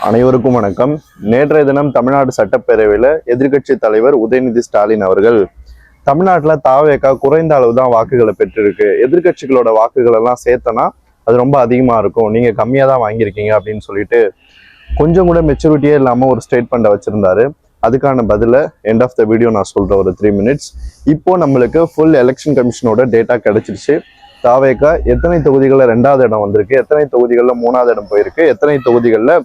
அனைவருக்கும் வணக்கம். நேற்றைய தினம் தமிழ்நாடு சட்டப்பேரவையில் எதிர்க்கட்சி தலைவர் உதயநிதி ஸ்டாலின் அவர்கள் தமிழ்நாட்டில் தாவேகா குறைந்த அளவு தான் வாக்குகளை பெற்றிருக்கு, எதிர்கட்சிகளோட வாக்குகள் எல்லாம் சேர்த்தனா அது ரொம்ப அதிகமாக இருக்கும், நீங்கள் கம்மியாக தான் வாங்கியிருக்கீங்க அப்படின்னு சொல்லிட்டு கொஞ்சம் கூட மெச்சூரிட்டியே இல்லாமல் ஒரு ஸ்டேட்மெண்ட்டை வச்சிருந்தாரு. அதுக்கான பதிலை எண்ட் ஆஃப் த வீடியோ நான் சொல்கிறேன், ஒரு 3 மினிட்ஸ். இப்போ நம்மளுக்கு ஃபுல் எலெக்ஷன் கமிஷனோட டேட்டா கிடைச்சிருச்சு. தாவேகா எத்தனை தொகுதிகளில் 2வது இடம் வந்திருக்கு, எத்தனை தொகுதிகளில் 3வது இடம் போயிருக்கு, எத்தனை தொகுதிகளில்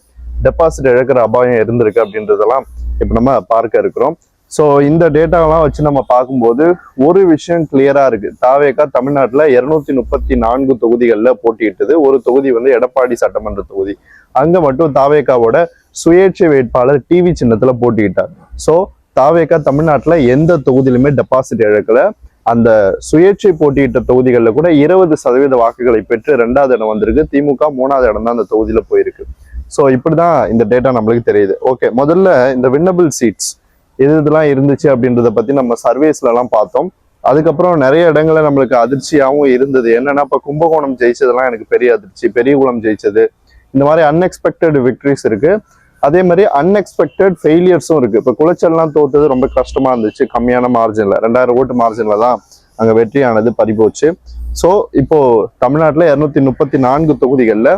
டெபாசிட் இழக்கிற அபாயம் இருந்திருக்கு அப்படின்றதெல்லாம் இப்போ நம்ம பார்க்க இருக்கிறோம். ஸோ இந்த டேட்டாவெல்லாம் வச்சு நம்ம பார்க்கும்போது ஒரு விஷயம் கிளியரா இருக்கு. தாவேகா தமிழ்நாட்டில் 234 தொகுதிகளில் போட்டியிட்டது. ஒரு தொகுதி வந்து எடப்பாடி சட்டமன்ற தொகுதி. அங்க மட்டும் தாவேகாவோட சுயேட்சை வேட்பாளர் டிவி சின்னத்துல போட்டியிட்டார். ஸோ தாவேகா தமிழ்நாட்டில் எந்த தொகுதியிலுமே டெபாசிட் இழக்கல. அந்த சுயேட்சை போட்டியிட்ட தொகுதிகளில் கூட 20% வாக்குகளை பெற்று 2வது இடம் வந்திருக்கு. திமுக 3வது இடம் தான் அந்த தொகுதியில போயிருக்கு. ஸோ இப்படிதான் இந்த டேட்டா நம்மளுக்கு தெரியுது. ஓகே, முதல்ல இந்த வின்னபிள் சீட்ஸ் இதெல்லாம் இருந்துச்சு அப்படின்றத பத்தி நம்ம சர்வேஸ்ல எல்லாம் பார்த்தோம். அதுக்கப்புறம் நிறைய இடங்கள்ல நம்மளுக்கு அதிர்ச்சியாகவும் இருந்தது. என்னன்னா, இப்ப கும்பகோணம் ஜெயிச்சதெல்லாம் எனக்கு பெரிய அதிர்ச்சி, பெரியகுளம் ஜெயிச்சது, இந்த மாதிரி அன்எக்ஸ்பெக்டட் விக்டரிஸ் இருக்கு. அதே மாதிரி அன்எக்ஸ்பெக்டட் ஃபெயிலியர்ஸும் இருக்கு. இப்போ குளச்சல்லாம் தோத்தது ரொம்ப கஷ்டமா இருந்துச்சு, கம்மியான மார்ஜின்ல 2000 ஓட்டு மார்ஜின்ல தான் அங்க வெற்றியானது பறிபோச்சு. ஸோ இப்போ தமிழ்நாட்டில் 234 தொகுதிகளில்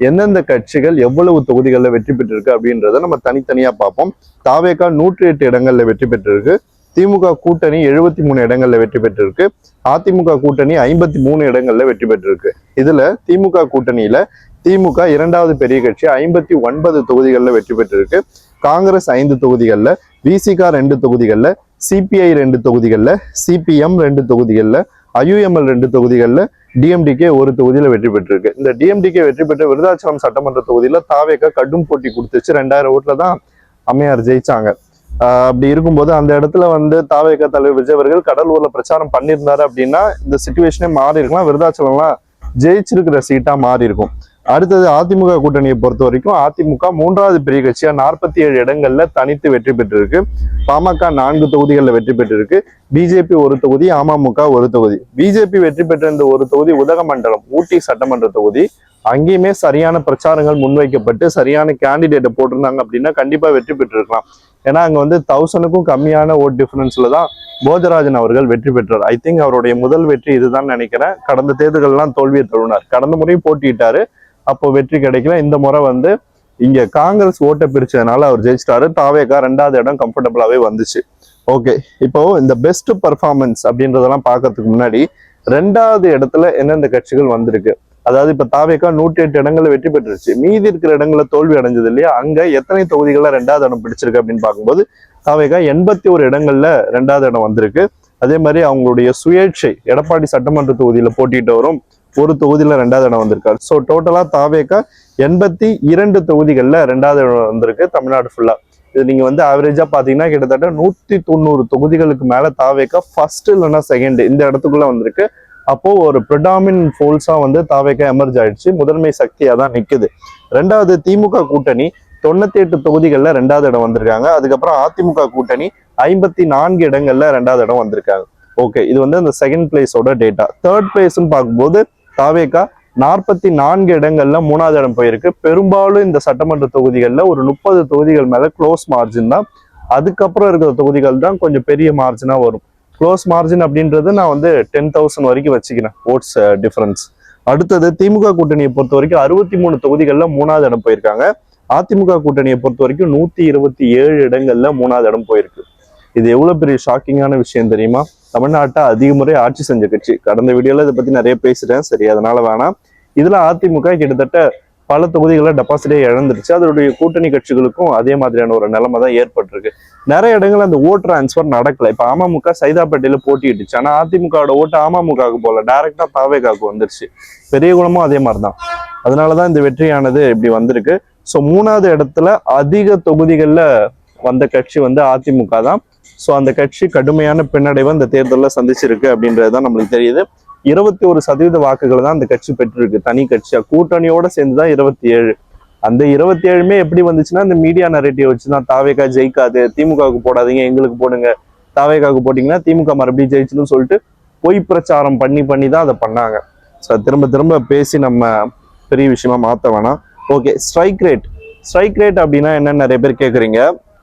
எந்தெந்த கட்சிகள் எவ்வளவு தொகுதிகளில் வெற்றி பெற்றிருக்கு அப்படின்றத நம்ம தனித்தனியா பார்ப்போம். தாவேகா 108 இடங்கள்ல வெற்றி பெற்றிருக்கு. திமுக கூட்டணி 73 இடங்கள்ல வெற்றி பெற்றிருக்கு. அதிமுக கூட்டணி 53 இடங்கள்ல வெற்றி பெற்றிருக்கு. இதுல திமுக கூட்டணியில திமுக 2வது பெரிய கட்சி 59 தொகுதிகளில் வெற்றி பெற்றிருக்கு. காங்கிரஸ் 5 தொகுதிகளில், விசிகா 2 தொகுதிகளில், சிபிஐ 2 தொகுதிகளில், சிபிஎம் 2 தொகுதிகளில், ஐயுஎம்எல் 2 தொகுதிகளில், டிஎம்டிகே ஒரு தொகுதியில வெற்றி பெற்றிருக்கு. இந்த டிஎம்டிகே வெற்றி பெற்ற விருதாச்சலம் சட்டமன்ற தொகுதியில தாவேகா கடும் போட்டி கொடுத்துச்சு. 2000 ஓட்டுல தான் அம்மையார் ஜெயிச்சாங்க. அப்படி இருக்கும்போது அந்த இடத்துல வந்து தாவேகா தலைவர் விஜய் அவர்கள் கடலூர்ல பிரச்சாரம் பண்ணியிருந்தாரு அப்படின்னா இந்த சிச்சுவேஷனே மாறி இருக்கலாம். விருதாச்சலம்லாம் ஜெயிச்சிருக்கிற சீட்டா மாறி இருக்கும். அடுத்தது அதிமுக கூட்டணியை பொறுத்த வரைக்கும் அதிமுக 3வது பெரிய கட்சியா 47 இடங்கள்ல தனித்து வெற்றி பெற்றிருக்கு. பாமக 4 தொகுதிகளில் வெற்றி பெற்றிருக்கு. பிஜேபி ஒரு தொகுதி, அமமுக ஒரு தொகுதி. பிஜேபி வெற்றி பெற்ற இந்த ஒரு தொகுதி உதகமண்டலம், ஊட்டி சட்டமன்ற தொகுதி. அங்கேயுமே சரியான பிரச்சாரங்கள் முன்வைக்கப்பட்டு சரியான கேண்டிடேட்டை போட்டிருந்தாங்க அப்படின்னா கண்டிப்பா வெற்றி பெற்றிருக்கலாம். ஏன்னா அங்க வந்து 1000க்கும் கம்மியான ஓட் டிஃபரன்ஸ்ல தான் போஜராஜன் அவர்கள் வெற்றி பெற்றார். ஐ திங்க் அவருடைய முதல் வெற்றி இதுதான் நினைக்கிறேன். கடந்த தேர்தல்கள்லாம் தோல்வியை தழுவினார். கடந்த முறையும் போட்டியிட்டாரு, அப்போ வெற்றி கிடைக்கல. இந்த முறை வந்து இங்க காங்கிரஸ் ஓட்டை பிரிச்சதுனால அவர் ஜெயிச்சிட்டாரு. தாவேகா 2வது இடம் கம்ஃபர்டபுளாவே வந்துச்சு. ஓகே, இப்போ இந்த பெஸ்ட் பர்ஃபார்மன்ஸ் அப்படின்றதெல்லாம் பார்க்கறதுக்கு முன்னாடி 2வது இடத்துல எந்தெந்த கட்சிகள் வந்திருக்கு, அதாவது இப்ப தாவேகா 108 இடங்கள்ல வெற்றி பெற்றுருச்சு, மீதி இருக்கிற இடங்கள்ல தோல்வி அடைஞ்சது இல்லையா, அங்க எத்தனை தொகுதிகள்ல 2வது இடம் பிடிச்சிருக்கு அப்படின்னு பார்க்கும்போது தாவேகா 81 இடங்கள்ல 2வது இடம் வந்திருக்கு. அதே மாதிரி அவங்களுடைய சுயேட்சை எடப்பாடி சட்டமன்ற தொகுதியில போட்டியிட்டவரும் ஒரு தொகுதியில 2வது இடம் வந்திருக்காரு. ஸோ டோட்டலா தாவேகா 82 தொகுதிகளில் 2வது இடம் வந்திருக்கு தமிழ்நாடு ஃபுல்லா. இது நீங்க வந்து ஆவரேஜா பாத்தீங்கன்னா கிட்டத்தட்ட 190 தொகுதிகளுக்கு மேல தாவேகா ஃபர்ஸ்ட் இல்லைன்னா செகண்ட் இந்த இடத்துக்குள்ள வந்திருக்கு. அப்போ ஒரு ப்ரிடாமினன்ட் ஃபோர்ஸா வந்து தாவேகா எமர்ஜ் ஆயிடுச்சு, முதன்மை சக்தியா தான் நிக்குது. 2வது திமுக கூட்டணி 98 தொகுதிகளில் 2வது இடம் வந்திருக்காங்க. அதுக்கப்புறம் அதிமுக கூட்டணி 54 இடங்கள்ல 2வது இடம் வந்திருக்காங்க. ஓகே, இது வந்து அந்த செகண்ட் பிளேஸோட டேட்டா. தேர்ட் பிளேஸ்ன்னு பார்க்கும்போது தாவேகா 44 இடங்கள்ல 3வது இடம் போயிருக்கு. பெரும்பாலும் இந்த சட்டமன்ற தொகுதிகளில் ஒரு 30 தொகுதிகள் மேல க்ளோஸ் மார்ஜின் தான். அதுக்கப்புறம் இருக்கிற தொகுதிகள் தான் கொஞ்சம் பெரிய மார்ஜினா வரும். க்ளோஸ் மார்ஜின் அப்படின்றது நான் வந்து 10,000 வரைக்கும் வச்சுக்கிறேன் ஓட்ஸ் டிஃபரன்ஸ். அடுத்தது திமுக கூட்டணியை பொறுத்த வரைக்கும் 63 தொகுதிகளில் 3வது இடம் போயிருக்காங்க. அதிமுக கூட்டணியை பொறுத்த வரைக்கும் 127 இடங்கள்ல 3வது இடம் போயிருக்கு. இது எவ்வளவு பெரிய ஷாக்கிங்கான விஷயம் தெரியுமா? தமிழ்நாட்டை அதிக முறை ஆட்சி செஞ்ச கட்சி. கடந்த வீடியோல இதை பத்தி நிறைய பேசிட்டேன், சரி அதனால வேணாம். இதுல அதிமுக கிட்டத்தட்ட பல தொகுதிகளில் டெபாசிட்டே இழந்துருச்சு. அதனுடைய கூட்டணி கட்சிகளுக்கும் அதே மாதிரியான ஒரு நிலைமை தான் ஏற்பட்டிருக்கு. நிறைய இடங்கள் அந்த ஓட் டிரான்ஸ்பர் நடக்கல. இப்ப அமமுக சைதாப்பேட்டையில போட்டியிட்டுச்சு, ஆனா அதிமுகவோட ஓட்டு அமமுகவுக்கு போல, டைரக்டா தாவேகாவுக்கு வந்துருச்சு. பெரியகுளமும் அதே மாதிரிதான். அதனாலதான் இந்த வெற்றியானது இப்படி வந்திருக்கு. ஸோ 3வது இடத்துல அதிக தொகுதிகளில் வந்த கட்சி வந்து அதிமுக தான். ஸோ அந்த கட்சி கடுமையான பின்னடைவை இந்த தேர்தலில் சந்திச்சிருக்கு அப்படின்றது தான் நம்மளுக்கு தெரியுது. 21% வாக்குகளை தான் அந்த கட்சி பெற்றிருக்கு, தனி கட்சியா. கூட்டணியோட சேர்ந்துதான் 27. அந்த 27மே எப்படி வந்துச்சுன்னா இந்த மீடியா நரேட்டிவ் வச்சுதான் தாவேகா ஜெயிக்காது, திமுகவுக்கு போடாதீங்க எங்களுக்கு போடுங்க, தாவேகாவுக்கு போட்டீங்கன்னா திமுக மறுபடியும் ஜெயிச்சுன்னு சொல்லிட்டு பொய் பிரச்சாரம் பண்ணி தான் அதை பண்ணாங்க. ஸோ திரும்ப திரும்ப பேசி நம்ம பெரிய விஷயமா மாற்ற வேணாம். Okay, strike rate strike rate அப்படின்னா என்ன நிறைய பேர் கேட்குறீங்க.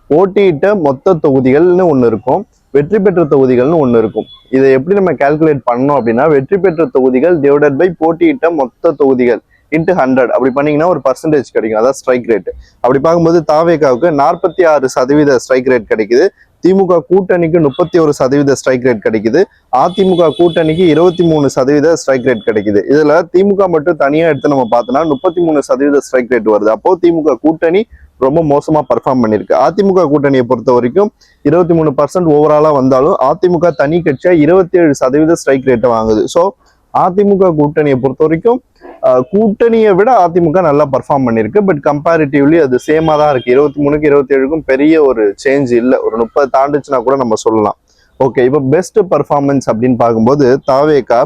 போட்டியிட்ட மொத்த தொகுதிகள்னு ஒன்று இருக்கும், வெற்றி பெற்ற தொகுதிகள்னு ஒன்று இருக்கும். இதை எப்படி நம்ம கால்குலேட் பண்ணோம் அப்படின்னா, வெற்றி பெற்ற தொகுதிகள் டிவைடட் பை போட்டியிட்ட மொத்த தொகுதிகள் இன்ட்டு 100 அப்படி பண்ணீங்கன்னா ஒரு பர்சன்டேஜ் கிடைக்கும். அதான் ஸ்ட்ரைக் ரேட். அப்படி பார்க்கும்போது தாவேகாவுக்கு 46% ஸ்ட்ரைக் ரேட் கிடைக்குது. திமுக கூட்டணிக்கு 31% ஸ்ட்ரைக் ரேட் கிடைக்குது. அதிமுக கூட்டணிக்கு 23% ஸ்ட்ரைக் ரேட் கிடைக்குது. இதுல திமுக மட்டும் தனியா எடுத்து நம்ம பார்த்தோம்னா 33% ஸ்ட்ரைக் ரேட் வருது. அப்போ திமுக கூட்டணி ரொம்ப மோசமா பர்ஃபார்ம் பண்ணிருக்கு. அதிமுக கூட்டணியை பொறுத்த வரைக்கும் 23% ஓவராலா வந்தாலும் அதிமுக தனி கட்சியா 27% ஸ்ட்ரைக் ரேட்டை வாங்குது. ஸோ அதிமுக கூட்டணியை பொறுத்த வரைக்கும் கூட்டணியை விட அதிமுக நல்லா பர்ஃபார்ம் பண்ணிருக்கு. பட் கம்பேரிட்டிவ்லி அது சேமா தான் இருக்கு. 23க்கு 27க்கும் பெரிய ஒரு சேஞ்ச் இல்லை. ஒரு 30 தாண்டுச்சுன்னா கூட நம்ம சொல்லலாம். ஓகே, இப்போ பெஸ்ட் பர்ஃபார்மன்ஸ் அப்படின்னு பார்க்கும்போது தாவேகா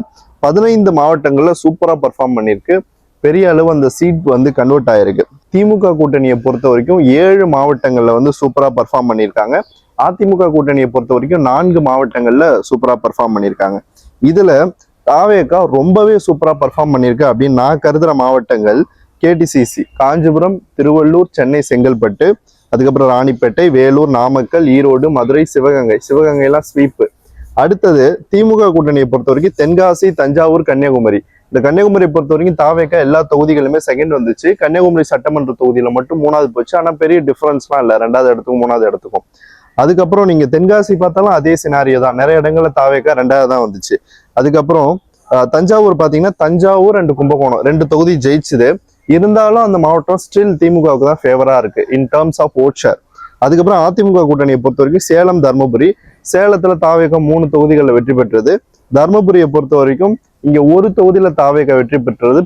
15 மாவட்டங்கள்ல சூப்பரா பர்ஃபார்ம் பண்ணிருக்கு. பெரிய அளவு அந்த சீட் வந்து கன்வெர்ட் ஆயிருக்கு. திமுக கூட்டணியை பொறுத்த வரைக்கும் 7 மாவட்டங்கள்ல வந்து சூப்பரா பர்ஃபார்ம் பண்ணியிருக்காங்க. அதிமுக கூட்டணியை பொறுத்த வரைக்கும் 4 மாவட்டங்கள்ல சூப்பரா பர்ஃபார்ம் பண்ணியிருக்காங்க. இதுல தாவேகா ரொம்பவே சூப்பரா பர்ஃபார்ம் பண்ணியிருக்கு அப்படின்னு நான் கருதுற மாவட்டங்கள் கேடிசிசி காஞ்சிபுரம், திருவள்ளூர், சென்னை, செங்கல்பட்டு, அதுக்கப்புறம் ராணிப்பேட்டை, வேலூர், நாமக்கல், ஈரோடு, மதுரை, சிவகங்கை எல்லாம் ஸ்வீப்பு. அடுத்தது திமுக கூட்டணியை பொறுத்த வரைக்கும் தென்காசி, தஞ்சாவூர், கன்னியாகுமரி. இந்த கன்னியாகுமரியை பொறுத்த வரைக்கும் தாவேகா எல்லா தொகுதிகளுமே செகண்ட் வந்துச்சு. கன்னியாகுமரி சட்டமன்ற தொகுதியில மட்டும் 3வது போச்சு. ஆனா பெரிய டிஃபரன்ஸ்லாம் இல்லை 2வது இடத்துக்கும் 3வது இடத்துக்கும். அதுக்கப்புறம் நீங்க தென்காசி பார்த்தாலும் அதே சினாரியோ தான். நிறைய இடங்கள்ல தாவேகா 2வது தான் வந்துச்சு. அதுக்கப்புறம் தஞ்சாவூர் பாத்தீங்கன்னா தஞ்சாவூர் அண்ட் கும்பகோணம் 2 தொகுதி ஜெயிச்சுது. இருந்தாலும் அந்த மாவட்டம் ஸ்டில் திமுகவுக்கு தான் ஃபேவரா இருக்கு in terms of vote share. அதுக்கப்புறம் அதிமுக கூட்டணியை பொறுத்த வரைக்கும் சேலம், தர்மபுரி. சேலத்துல தாவேகா 3 தொகுதிகளில் வெற்றி பெற்றது. தர்மபுரியை பொறுத்த வரைக்கும் இங்க ஒரு தொகுதியில தாவேகா வெற்றி பெற்றது.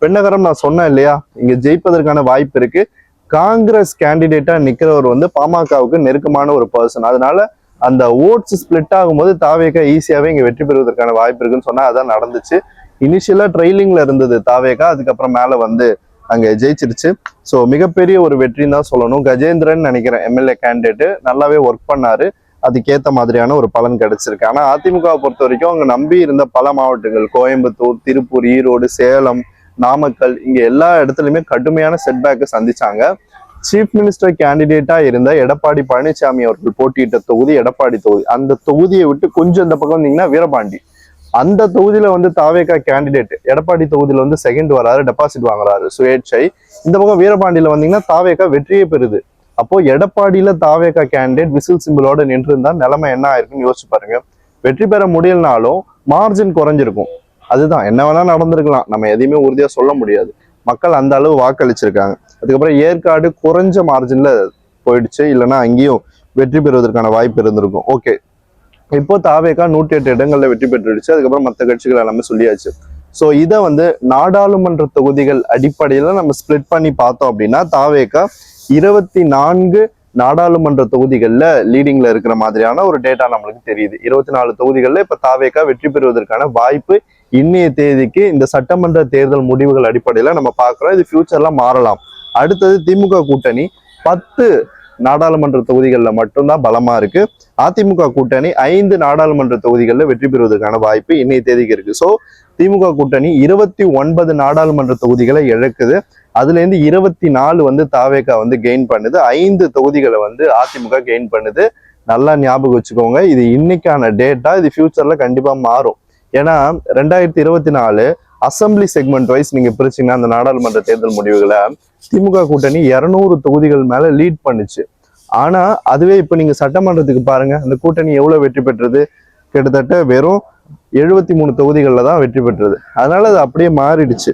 பெண்ணகரம் நான் சொன்னேன் இல்லையா, இங்க ஜெயிப்பதற்கான வாய்ப்பு இருக்கு. காங்கிரஸ் கேண்டிடேட்டா நிக்கிறவர் வந்து பாமகவுக்கு நெருக்கமான ஒரு பர்சன். அதனால அந்த ஓட்ஸ் ஸ்பிளிட் ஆகும்போது தாவேகா ஈஸியாவே இங்க வெற்றி பெறுவதற்கான வாய்ப்பு இருக்குன்னு சொன்னா அதான் நடந்துச்சு. இனிஷியலா ட்ரெயிலிங்ல இருந்தது தாவேகா, அதுக்கப்புறம் மேல வந்து அங்க ஜெயிச்சிருச்சு. ஸோ மிகப்பெரிய ஒரு வெற்றின்னு தான் சொல்லணும். கஜேந்திரன் நினைக்கிறேன் எம்எல்ஏ கேண்டிடேட் நல்லாவே ஒர்க் பண்ணாரு. அதுக்கேற்ற மாதிரியான ஒரு பலன் கிடைச்சிருக்கு. ஆனா அதிமுகவை பொறுத்த வரைக்கும் அவங்க நம்பி இருந்த பல மாவட்டங்கள் கோயம்புத்தூர், திருப்பூர், ஈரோடு, சேலம், நாமக்கல் இங்க எல்லா இடத்துலயுமே கடுமையான செட்பேக்கை சந்திச்சாங்க. சீஃப் மினிஸ்டர் கேண்டிடேட்டா இருந்த எடப்பாடி பழனிசாமி அவர்கள் போட்டியிட்ட தொகுதி எடப்பாடி தொகுதி. அந்த தொகுதியை விட்டு கொஞ்சம் இந்த பக்கம் வந்தீங்கன்னா வீரபாண்டி, அந்த தொகுதியில வந்து தாவேகா கேண்டிடேட் எடப்பாடி தொகுதியில வந்து செகண்ட் வராரு, டெபாசிட் வாங்குறாரு சுயேட்சை. இந்த பக்கம் வீரபாண்டியில வந்தீங்கன்னா தாவேகா வெற்றியே பெறுது. அப்போ எடப்பாடியில தாவேகா கேண்டிடேட் விசில் சிம்பிளோட நின்று இருந்தா நிலைமை என்ன ஆயிருக்குன்னு யோசிச்சு பாருங்க. வெற்றி பெற முடியலனாலும் மார்ஜின் குறைஞ்சிருக்கும். அதுதான், என்ன வேணா நடந்திருக்கலாம், நம்ம எதையுமே உறுதியா சொல்ல முடியாது. மக்கள் அந்த அளவு வாக்களிச்சிருக்காங்க. அதுக்கப்புறம் ஏற்காடு குறைஞ்ச மார்ஜின்ல போயிடுச்சு, இல்லைன்னா அங்கேயும் வெற்றி பெறுவதற்கான வாய்ப்பு இருந்திருக்கும். ஓகே, இப்போ தாவேகா 108 இடங்கள்ல வெற்றி பெற்றுடுச்சு. அதுக்கப்புறம் மற்ற கட்சிகள் எல்லாமே சொல்லியாச்சு. ஸோ இதை வந்து நாடாளுமன்ற தொகுதிகள் அடிப்படையில நம்ம ஸ்பிளிட் பண்ணி பார்த்தோம் அப்படின்னா தாவேகா 24 நாடாளுமன்ற தொகுதிகள்ல லீடிங்ல இருக்கிற மாதிரியான ஒரு டேட்டா நம்மளுக்கு தெரியுது. 24 தொகுதிகள்ல இப்ப தாவேகா வெற்றி பெறுவதற்கான வாய்ப்பு இன்னைய தேதிக்கு இந்த சட்டமன்ற தேர்தல் முடிவுகள் அடிப்படையில நம்ம பார்க்கிறோம். இது ஃபியூச்சர்ல மாறலாம். அடுத்தது திமுக கூட்டணி 10 நாடாளுமன்ற தொகுதிகள்ல மட்டும்தான் பலமா இருக்கு. அதிமுக கூட்டணி 5 நாடாளுமன்ற தொகுதிகளில் வெற்றி பெறுவதற்கான வாய்ப்பு இன்னைய தேதிக்கு இருக்கு. ஸோ திமுக கூட்டணி 29 நாடாளுமன்ற தொகுதிகளை இழக்குது. அதுல இருந்து 24 வந்து தாவேகா வந்து கெயின் பண்ணுது. 5 தொகுதிகளை வந்து அதிமுக கெயின் பண்ணுது. நல்லா ஞாபகம் வச்சுக்கோங்க, இது இன்னைக்கான டேட்டா. இது ஃபியூச்சர்ல கண்டிப்பா மாறும். ஏன்னா 2024 அசம்பிளி செக்மெண்ட் வைஸ் நீங்க பிரிச்சீங்கன்னா அந்த நாடாளுமன்ற தேர்தல் முடிவுகளை திமுக கூட்டணி 200 தொகுதிகள் மேல லீட் பண்ணுச்சு. ஆனா அதுவே இப்ப நீங்க சட்டமன்றத்துக்கு பாருங்க, அந்த கூட்டணி எவ்வளவு வெற்றி பெற்றது, கிட்டத்தட்ட வெறும் 73 தொகுதிகள்ல தான் வெற்றி பெற்றது. அதனால அது அப்படியே மாறிடுச்சு.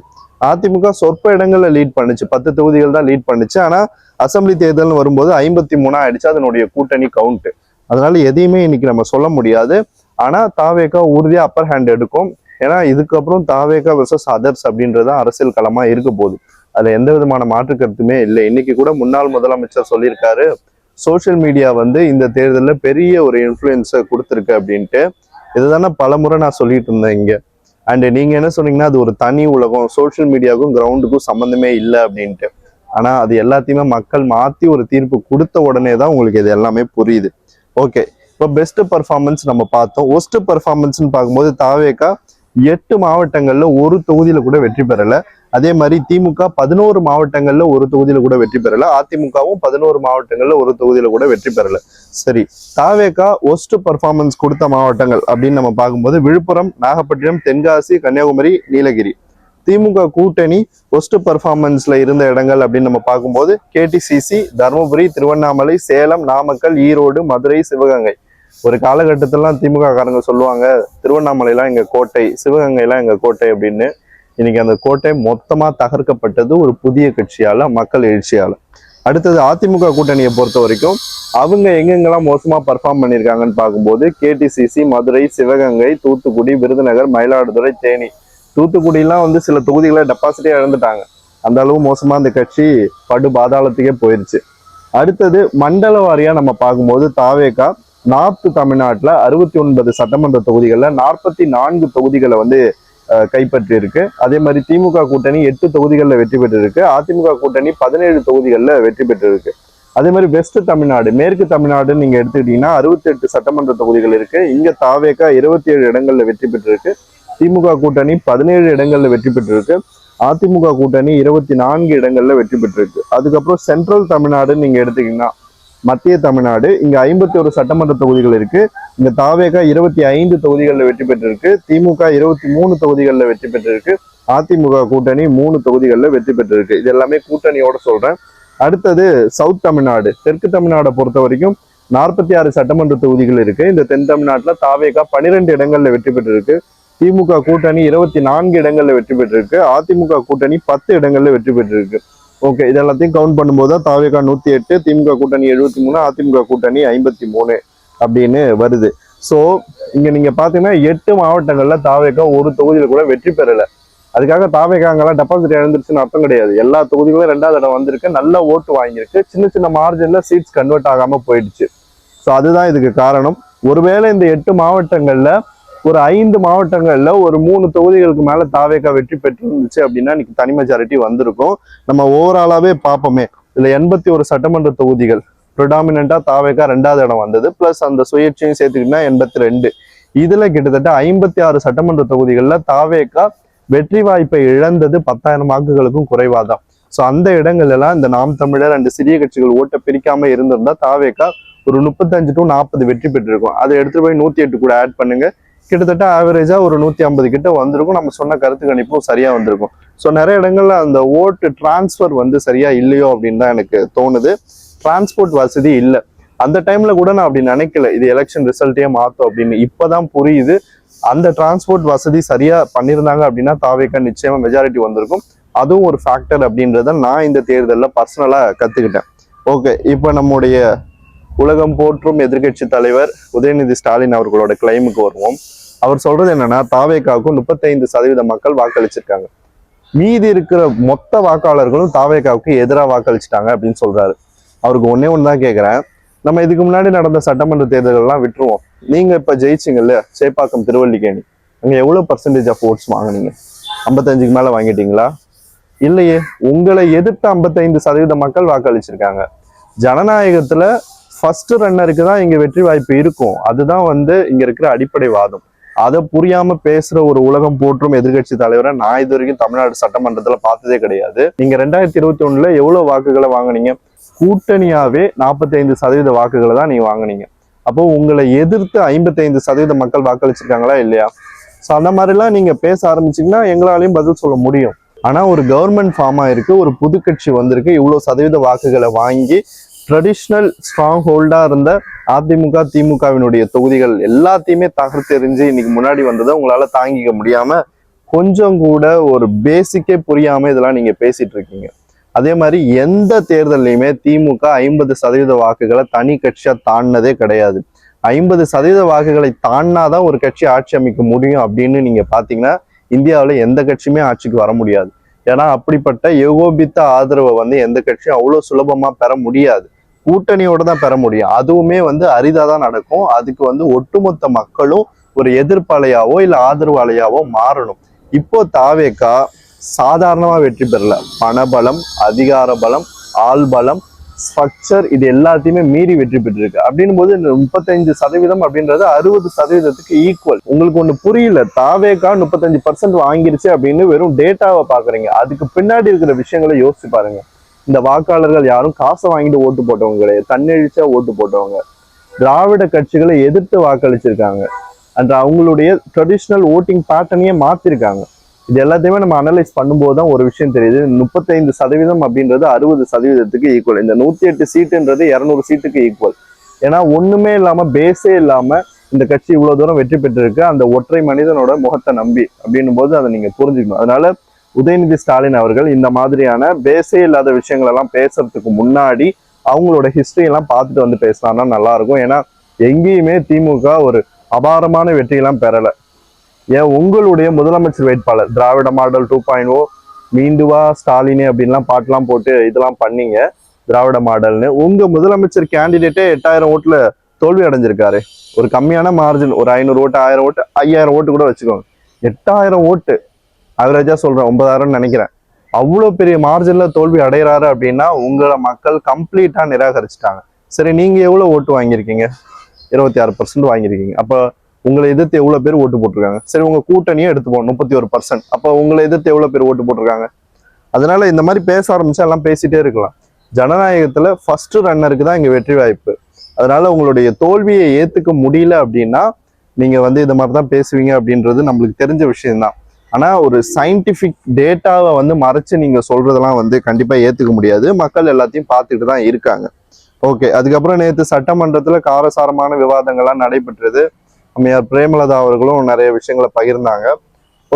அதிமுக சொற்ப இடங்கள்ல லீட் பண்ணுச்சு, 10 தொகுதிகள் தான் லீட் பண்ணுச்சு. ஆனா அசம்பிளி தேர்தல்னு வரும்போது 53 ஆயிடுச்சு அதனுடைய கூட்டணி கவுண்ட். அதனால எதையுமே இன்னைக்கு நம்ம சொல்ல முடியாது. ஆனா தாவேகா உறுதியா அப்பர் ஹேண்ட் எடுக்கும். ஏன்னா இதுக்கப்புறம் தாவேகா வெர்சஸ் அதர்ஸ் அப்படின்றதான் அரசியல் களமா இருக்க போகுது. அதுல எந்த விதமான மாற்று கருத்துமே இல்லை. இன்னைக்கு கூட முன்னாள் முதலமைச்சர் சொல்லியிருக்காரு, சோசியல் மீடியா வந்து இந்த தேர்தலில் பெரிய ஒரு இன்ஃப்ளூயன்ஸை கொடுத்துருக்கு அப்படின்ட்டு. இதுதானே பல முறை நான் சொல்லிட்டு இருந்தேன் இங்க. அண்ட் நீங்க என்ன சொன்னீங்கன்னா அது ஒரு தனி உலகம், சோசியல் மீடியாவுக்கும் கிரவுண்டுக்கும் சம்மந்தமே இல்லை அப்படின்ட்டு. ஆனா அது எல்லாத்தையுமே மக்கள் மாத்தி ஒரு தீர்ப்பு கொடுத்த உடனே தான் உங்களுக்கு இது எல்லாமே புரியுது. ஓகே, இப்போ பெஸ்ட் பர்ஃபார்மன்ஸ் நம்ம பார்த்தோம். ஒஸ்ட் பர்ஃபார்மன்ஸ்ன்னு பார்க்கும்போது தாவேகா 8 மாவட்டங்கள்ல ஒரு தொகுதியில கூட வெற்றி பெறல. அதே மாதிரி திமுக 11 மாவட்டங்கள்ல ஒரு தொகுதியில கூட வெற்றி பெறல. அதிமுகவும் 11 மாவட்டங்கள்ல ஒரு தொகுதியில கூட வெற்றி பெறல. சரி, தாவேகா ஒஸ்ட் பர்ஃபார்மன்ஸ் கொடுத்த மாவட்டங்கள் அப்படின்னு நம்ம பார்க்கும்போது விழுப்புரம், நாகப்பட்டினம், தென்காசி, கன்னியாகுமரி, நீலகிரி. திமுக கூட்டணி ஒஸ்ட் பர்ஃபார்மன்ஸ்ல இருந்த இடங்கள் அப்படின்னு நம்ம பார்க்கும்போது கேடிசிசி, தருமபுரி, திருவண்ணாமலை, சேலம், நாமக்கல், ஈரோடு, மதுரை, சிவகங்கை. ஒரு காலகட்டத்திலாம் திமுக காரங்க சொல்லுவாங்க, திருவண்ணாமலைலாம் எங்க கோட்டை, சிவகங்கைலாம் எங்க கோட்டை அப்படின்னு. இன்னைக்கு அந்த கோட்டை மொத்தமா தகர்க்கப்பட்டது ஒரு புதிய கட்சியால, மக்கள் எழுச்சியால. அடுத்தது அதிமுக கூட்டணியை பொறுத்த வரைக்கும் அவங்க எங்கெங்கெல்லாம் மோசமா பர்ஃபார்ம் பண்ணியிருக்காங்கன்னு பார்க்கும்போது கேடிசிசி, மதுரை, சிவகங்கை, தூத்துக்குடி, விருதுநகர், மயிலாடுதுறை, தேனி. தூத்துக்குடியெல்லாம் வந்து சில தொகுதிகளை டெபாசிட்டே இழந்துட்டாங்க. அந்த அளவு மோசமா அந்த கட்சி படு பாதாளத்துக்கே போயிருச்சு. அடுத்தது மண்டல வாரியா நம்ம பார்க்கும்போது தாவேகா நார்த் தமிழ்நாட்டுல 69 சட்டமன்ற தொகுதிகள்ல 44 தொகுதிகளை வந்து கைப்பற்றி இருக்கு. அதே மாதிரி திமுக கூட்டணி 8 தொகுதிகளில் வெற்றி பெற்று இருக்கு. அதிமுக கூட்டணி 17 தொகுதிகளில் வெற்றி பெற்று இருக்கு. அதே மாதிரி வெஸ்ட் தமிழ்நாடு, மேற்கு தமிழ்நாடுன்னு நீங்க எடுத்துக்கிட்டீங்கன்னா 68 சட்டமன்ற தொகுதிகள் இருக்கு. இங்க தாவேகா 27 இடங்கள்ல வெற்றி பெற்று இருக்கு. திமுக கூட்டணி 17 இடங்கள்ல வெற்றி பெற்று இருக்கு. அதிமுக கூட்டணி 24 இடங்கள்ல வெற்றி பெற்றிருக்கு. அதுக்கப்புறம் சென்ட்ரல் தமிழ்நாடுன்னு நீங்க எடுத்துக்கிட்டீங்கன்னா மத்திய தமிழ்நாடு, இங்க 51 சட்டமன்ற தொகுதிகள் இருக்கு. இங்க தாவேகா 25 தொகுதிகளில் வெற்றி பெற்றிருக்கு. திமுக 23 தொகுதிகளில் வெற்றி பெற்றிருக்கு. அதிமுக கூட்டணி 3 தொகுதிகளில் வெற்றி பெற்றிருக்கு. இது எல்லாமே கூட்டணியோட சொல்றேன். அடுத்தது சவுத் தமிழ்நாடு, தெற்கு தமிழ்நாடை பொறுத்த வரைக்கும் 46 சட்டமன்ற தொகுதிகள் இருக்கு. இந்த தென் தமிழ்நாட்டுல தாவேகா 12 இடங்கள்ல வெற்றி பெற்றிருக்கு. திமுக கூட்டணி 24 இடங்கள்ல வெற்றி பெற்றிருக்கு. அதிமுக கூட்டணி 10 இடங்கள்ல வெற்றி பெற்றிருக்கு. ஓகே, இது எல்லாத்தையும் கவுண்ட் பண்ணும்போது தாவேகா 108, திமுக கூட்டணி 73, அதிமுக கூட்டணி 53 அப்படின்னு வருது. ஸோ இங்க நீங்க பாத்தீங்கன்னா 8 மாவட்டங்கள்ல தாவேகா ஒரு தொகுதியில கூட வெற்றி பெறல. அதுக்காக தாவேகா அங்கெல்லாம் டெபாசிட் இழந்துருச்சுன்னு அர்த்தம் கிடையாது. எல்லா தொகுதிகளும் 2வது இடம் வந்திருக்கு, நல்ல ஓட்டு வாங்கியிருக்கு. சின்ன சின்ன மார்ஜின்ல சீட்ஸ் கன்வெர்ட் ஆகாம போயிடுச்சு. ஸோ அதுதான் இதுக்கு காரணம். ஒருவேளை இந்த 8 மாவட்டங்கள்ல ஒரு 5 மாவட்டங்கள்ல ஒரு 3 தொகுதிகளுக்கு மேல தாவேகா வெற்றி பெற்று இருந்துச்சு அப்படின்னா இன்னைக்கு தனி மெஜாரிட்டி வந்திருக்கும். நம்ம ஓவராலாவே பார்ப்போமே, இதுல 81 சட்டமன்ற தொகுதிகள் ப்ரிடாமினா தாவேகா 2வது இடம் வந்தது. பிளஸ் அந்த சுயேட்சையும் சேர்த்துக்கிட்டா 82. இதுல கிட்டத்தட்ட 56 சட்டமன்ற தொகுதிகள்ல தாவேகா வெற்றி வாய்ப்பை இழந்தது 10,000 வாக்குகளுக்கும் குறைவாதான். ஸோ அந்த இடங்கள் எல்லாம் இந்த நாம் தமிழர் அண்ட் சிறிய கட்சிகள் ஓட்ட பிரிக்காம இருந்திருந்தா தாவேகா ஒரு 35 to 40 வெற்றி பெற்றிருக்கும். அதை எடுத்துட்டு போய் 108 கூட ஆட் பண்ணுங்க, கிட்டத்தட்ட ஆவரேஜா ஒரு 150 கிட்ட வந்திருக்கும். நம்ம சொன்ன கருத்து கணிப்பும் சரியா வந்திருக்கும். ஸோ நிறைய இடங்கள்ல அந்த ஓட்டு டிரான்ஸ்ஃபர் வந்து சரியா இல்லையோ அப்படின்னு தான் எனக்கு தோணுது. டிரான்ஸ்போர்ட் வசதி இல்லை. அந்த டைம்ல கூட நான் அப்படி நினைக்கல, இது எலெக்ஷன் ரிசல்ட்டே மாத்தோம் அப்படின்னு. இப்பதான் புரியுது. அந்த டிரான்ஸ்போர்ட் வசதி சரியா பண்ணியிருந்தாங்க அப்படின்னா தாவேகா நிச்சயமா மெஜாரிட்டி வந்திருக்கும். அதுவும் ஒரு ஃபேக்டர் அப்படின்றத நான் இந்த தேர்தலில் பர்சனலா கத்துக்கிட்டேன். ஓகே, இப்போ நம்முடைய உலகம் போற்றும் எதிர்கட்சி தலைவர் உதயநிதி ஸ்டாலின் அவர்களோட கிளைமுக்கு வருவோம். அவர் சொல்றது என்னன்னா, தாவேகாவுக்கு 35% மக்கள் வாக்களிச்சிருக்காங்க, மீதி இருக்கிற மொத்த வாக்காளர்களும் தாவேகாவுக்கு எதிராக வாக்களிச்சிட்டாங்க அப்படின்னு சொல்றாரு. அவருக்கு ஒன்னே ஒண்ணுதான் கேட்கிறேன், நம்ம இதுக்கு முன்னாடி நடந்த சட்டமன்ற தேர்தல்கள்லாம் விட்டுருவோம். நீங்க இப்ப ஜெயிச்சிங்கல்ல சேப்பாக்கம், திருவல்லிக்கேணி, அங்க எவ்வளவு பர்சன்டேஜ் ஆஃப் ஓட்ஸ் வாங்கினீங்க? 55க்கு மேல வாங்கிட்டீங்களா? இல்லையே. உங்களை எதிர்த்து 55% மக்கள் வாக்களிச்சிருக்காங்க. ஜனநாயகத்துல ஃபர்ஸ்ட் ரன்னருக்கு தான் இங்க வெற்றி வாய்ப்பு இருக்கும். அதுதான் வந்து இங்க இருக்கிற அடிப்படை வாதம். அதை புரியாம பேசுற ஒரு உலகம் போற்றும் எதிர்கட்சி தலைவரை நான் இது வரைக்கும் தமிழ்நாடு சட்டமன்றத்துல பார்த்ததே கிடையாது. நீங்க 2021 எவ்வளவு வாக்குகளை வாங்கினீங்க? கூட்டணியாவே 45% வாக்குகளை தான் நீங்க வாங்கினீங்க. அப்போ உங்களை எதிர்த்து 55% மக்கள் வாக்களிச்சிருக்காங்களா இல்லையா? ஸோ அந்த மாதிரிலாம் நீங்க பேச ஆரம்பிச்சீங்கன்னா எங்களாலையும் பதில் சொல்ல முடியும். ஆனா ஒரு கவர்மெண்ட் ஃபார்ம் ஆயிருக்கு, ஒரு புது கட்சி வந்திருக்கு, இவ்வளவு சதவீத வாக்குகளை வாங்கி ட்ரெடிஷ்னல் ஸ்ட்ராங் ஹோல்டா இருந்த அதிமுக, திமுகவினுடைய தொகுதிகள் எல்லாத்தையுமே தகர்த்தெறிஞ்சு இன்னைக்கு முன்னாடி வந்ததை உங்களால தாங்கிக்க முடியாம, கொஞ்சம் கூட ஒரு பேசிக்கே புரியாம இதெல்லாம் நீங்க பேசிட்டு இருக்கீங்க. அதே மாதிரி எந்த தேர்தலையுமே திமுக 50% வாக்குகளை தனி கட்சியா தாண்டினதே கிடையாது. 50% வாக்குகளை தாண்டினாதான் ஒரு கட்சி ஆட்சி அமைக்க முடியும் அப்படின்னு நீங்க பாத்தீங்கன்னா இந்தியாவில் எந்த கட்சியுமே ஆட்சிக்கு வர முடியாது. ஏன்னா அப்படிப்பட்ட ஏகோபித்த ஆதரவை வந்து எந்த கட்சியும் அவ்வளவு சுலபமா பெற முடியாது. கூட்டணியோட தான் பெற முடியும். அதுவுமே வந்து அரிதாதான் நடக்கும். அதுக்கு வந்து ஒட்டுமொத்த மக்களும் ஒரு எதிர்ப்பாளையாவோ இல்ல ஆதரவாளையாவோ மாறணும். இப்போ தாவேகா சாதாரணமா வெற்றி பெறல. பணபலம், அதிகார பலம், ஆள் பலம், ஸ்ட்ரக்சர் இது எல்லாத்தையுமே மீறி வெற்றி பெற்றிருக்கு. அப்படின்னும் போது இந்த 35% அப்படின்றது 60%க்கு ஈக்குவல். உங்களுக்கு ஒண்ணு புரியல, தாவேகா 35% வாங்கிருச்சு அப்படின்னு வெறும் டேட்டாவை பாக்குறீங்க. அதுக்கு பின்னாடி இருக்கிற விஷயங்களை யோசிச்சு பாருங்க. இந்த வாக்காளர்கள் யாரும் காசை வாங்கிட்டு ஓட்டு போட்டவங்க கிடையாது, தன்னெழுச்சியா ஓட்டு போட்டவங்க. திராவிட கட்சிகளை எதிர்த்து வாக்களிச்சிருக்காங்க. அண்ட் அவங்களுடைய ட்ரெடிஷ்னல் ஓட்டிங் பேட்டர்னையே மாத்திருக்காங்க. இது எல்லாத்தையுமே நம்ம அனலைஸ் பண்ணும்போது தான் ஒரு விஷயம் தெரியுது. 35% அப்படின்றது 60%க்கு ஈக்குவல். இந்த 108 சீட்டுன்றது 200 சீட்டுக்கு ஈக்குவல். ஏன்னா ஒண்ணுமே இல்லாம, பேஸே இல்லாம இந்த கட்சி இவ்வளவு தூரம் வெற்றி பெற்றிருக்கு அந்த ஒற்றை மனிதனோட முகத்தை நம்பி. அப்படின்னும் போது அதை நீங்க புரிஞ்சுக்கணும். அதனால உதயநிதி ஸ்டாலின் அவர்கள் இந்த மாதிரியான பேஸே இல்லாத விஷயங்கள் எல்லாம் பேசுறதுக்கு முன்னாடி அவங்களோட ஹிஸ்டரி எல்லாம் பார்த்துட்டு வந்து பேசினான்னா நல்லா இருக்கும். ஏன்னா எங்கேயுமே திமுக ஒரு அபாரமான வெற்றியெல்லாம் பெறல. ஏன் உங்களுடைய முதலமைச்சர் வேட்பாளர் திராவிட மாடல் 2.0 மீண்டுவா ஸ்டாலினே அப்படின்லாம் பாட்டுலாம் போட்டு இதெல்லாம் பண்ணீங்க திராவிட மாடல்னு. உங்க முதலமைச்சர் கேண்டிடேட்டே 8000 ஓட்டுல தோல்வி அடைஞ்சிருக்காரு. ஒரு கம்மியான மார்ஜின், ஒரு 500 ஓட்டு, 1000 ஓட்டு, 5000 ஓட்டு கூட வச்சுக்கோங்க. 8000 ஓட்டு அவரேஜா சொல்றேன், 9000 நினைக்கிறேன். அவ்வளோ பெரிய மார்ஜின்ல தோல்வி அடைகிறாரு அப்படின்னா உங்களை மக்கள் கம்ப்ளீட்டா நிராகரிச்சுட்டாங்க. சரி, நீங்க எவ்வளவு ஓட்டு வாங்கியிருக்கீங்க? 26% வாங்கியிருக்கீங்க. அப்ப உங்களை எதிர்த்து எவ்வளவு பேர் ஓட்டு போட்டிருக்காங்க? சரி, உங்க கூட்டணியே எடுத்துப்போம் 31%. அப்ப உங்களை எதிர்த்து எவ்வளவு பேர் ஓட்டு போட்டிருக்காங்க? அதனால இந்த மாதிரி பேச ஆரம்பிச்சா எல்லாம் பேசிட்டே இருக்கலாம். ஜனநாயகத்துல ஃபர்ஸ்ட் ரன்னருக்கு தான் இங்க வெற்றி வாய்ப்பு. அதனால உங்களுடைய தோல்வியை ஏத்துக்க முடியல அப்படின்னா நீங்க வந்து இந்த மாதிரி தான் பேசுவீங்க அப்படின்றது நம்மளுக்கு தெரிஞ்ச விஷயம்தான். ஆனா ஒரு சயின்டிபிக் டேட்டாவை வந்து மறைச்சு நீங்க சொல்றதெல்லாம் வந்து கண்டிப்பா ஏத்துக்க முடியாது. மக்கள் எல்லாத்தையும் பார்த்துட்டு தான் இருக்காங்க. ஓகே, அதுக்கப்புறம் நேற்று சட்டமன்றத்துல காரசாரமான விவாதங்கள்லாம் நடைபெற்றது. அம்மையார் பிரேமலதா அவர்களும் நிறைய விஷயங்களை பகிர்ந்தாங்க.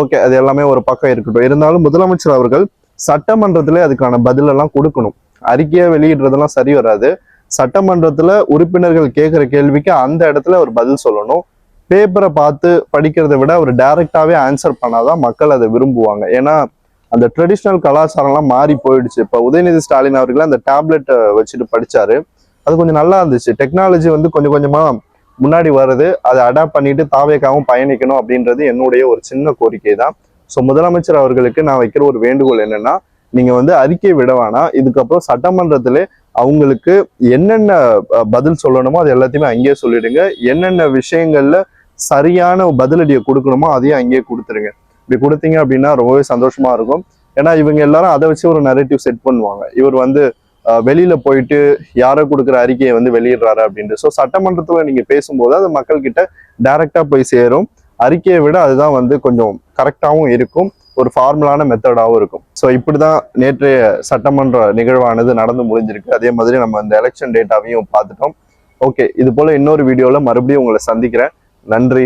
ஓகே, அது எல்லாமே ஒரு பக்கம் இருக்கட்டும். இருந்தாலும் முதலமைச்சர் அவர்கள் சட்டமன்றத்திலே அதுக்கான பதிலெல்லாம் கொடுக்கணும். அறிக்கையை வெளியிடுறதெல்லாம் சரி வராது. சட்டமன்றத்துல உறுப்பினர்கள் கேட்கிற கேள்விக்கு அந்த இடத்துல ஒரு பதில் சொல்லணும். பேப்பரை பார்த்து படிக்கிறத விட அவர் டைரக்டாவே ஆன்சர் பண்ணாதான் மக்கள் அதை விரும்புவாங்க. ஏன்னா அந்த ட்ரெடிஷ்னல் கலாச்சாரம்லாம் மாறி போயிடுச்சு. இப்போ உதயநிதி ஸ்டாலின் அவர்கள் அந்த டேப்லெட் வச்சுட்டு படிச்சாரு. அது கொஞ்சம் நல்லா இருந்துச்சு. டெக்னாலஜி வந்து கொஞ்சம் கொஞ்சமா முன்னாடி வருது, அதை அடாப்ட் பண்ணிட்டு தாவேக்காவும் பயணிக்கணும் அப்படின்றது என்னுடைய ஒரு சின்ன கோரிக்கை தான். ஸோ முதலமைச்சர் அவர்களுக்கு நான் வைக்கிற ஒரு வேண்டுகோள் என்னன்னா, நீங்க வந்து அறிக்கை விட வேணாம். இதுக்கப்புறம் சட்டமன்றத்திலே அவங்களுக்கு என்னென்ன பதில் சொல்லணுமோ அது எல்லாத்தையுமே அங்கேயே சொல்லிடுங்க. என்னென்ன விஷயங்கள்ல சரியான பதிலடியை கொடுக்கணுமோ அதையும் அங்கேயே கொடுத்துருங்க. இப்படி கொடுத்தீங்க அப்படின்னா ரொம்பவே சந்தோஷமா இருக்கும். ஏன்னா இவங்க எல்லாரும் அதை வச்சு ஒரு நரேட்டிவ் செட் பண்ணுவாங்க. இவர் வந்து வெளியில போயிட்டு யாரோ கொடுக்குற அறிக்கையை வந்து வெளியிடுறாரு அப்படின்ட்டு. ஸோ சட்டமன்றத்துல நீங்க பேசும்போது அது மக்கள் கிட்ட டைரக்டா போய் சேரும். அறிக்கையை விட அதுதான் வந்து கொஞ்சம் கரெக்டாகவும் இருக்கும், ஒரு ஃபார்முலான மெத்தடாகவும் இருக்கும். ஸோ இப்படிதான் நேற்றைய சட்டமன்ற நிகழ்வானது நடந்து முடிஞ்சிருக்கு. அதே மாதிரி நம்ம இந்த எலெக்ஷன் டேட்டாவையும் பார்த்துட்டோம். ஓகே, இது போல இன்னொரு வீடியோல மறுபடியும் உங்களை சந்திக்கிறேன். நன்றி.